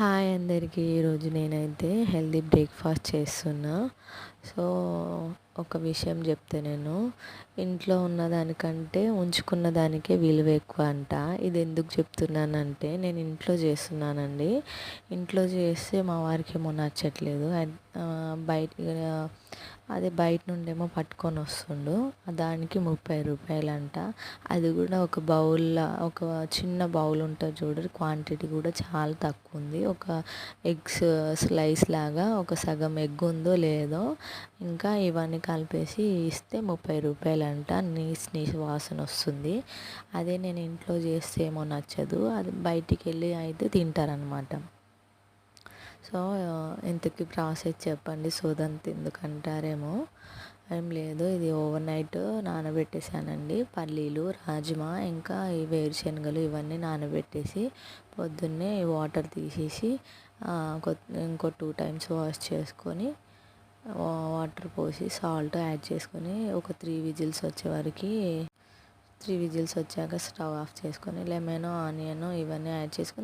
Hi అందరికీ. ఈరోజు నేనైతే హెల్తీ బ్రేక్ఫాస్ట్ చేస్తున్నా. సో, ఒక విషయం చెప్తే నేను ఇంట్లో ఉన్నదానికంటే ఉంచుకున్న దానికే విలువ ఎక్కువ అంట. ఇది ఎందుకు చెప్తున్నానంటే నేను ఇంట్లో చేస్తున్నానండి. ఇంట్లో చేస్తే మా వారికేమో నచ్చట్లేదు. బయట అదే బయట నుండేమో పట్టుకొని వస్తుండు. దానికి 30 రూపాయలంట. అది కూడా ఒక బౌల్‌లా ఒక చిన్న బౌల్ ఉంటుంది చూడండి, క్వాంటిటీ కూడా చాలా తక్కువ ఉంది. ఒక ఎగ్స్ స్లైస్ లాగా ఒక సగం ఎగ్ ఉందో లేదో, ఇంకా ఇవన్నీ కలిపేసి ఇస్తే 30 రూపాయలంట. నీస్ నీస్ వాసన వస్తుంది. అదే నేను ఇంట్లో చేస్తే ఏమో నచ్చదు. అది బయటికి వెళ్ళి అయితే తింటారనమాట. సో, ఇంతకీ ప్రాసెస్ చెప్పండి, సోదంత ఎందుకంటారేమో. ఏం లేదు, ఇది ఓవర్ నైట్ నానబెట్టేసానండి. పల్లీలు, రాజ్మా, ఇంకా ఈ వేరుశనగలు ఇవన్నీ నానబెట్టేసి పొద్దున్నే వాటర్ తీసేసి ఇంకో 2 టైమ్స్ వాష్ చేసుకొని వాటర్ పోసి సాల్ట్ యాడ్ చేసుకొని ఒక 3 విజిల్స్ వచ్చే వరకు 3 విజిల్స్ వచ్చాక స్టవ్ ఆఫ్ చేసుకొని లెమన్, ఆనియన్ ఇవన్నీ యాడ్ చేసుకొని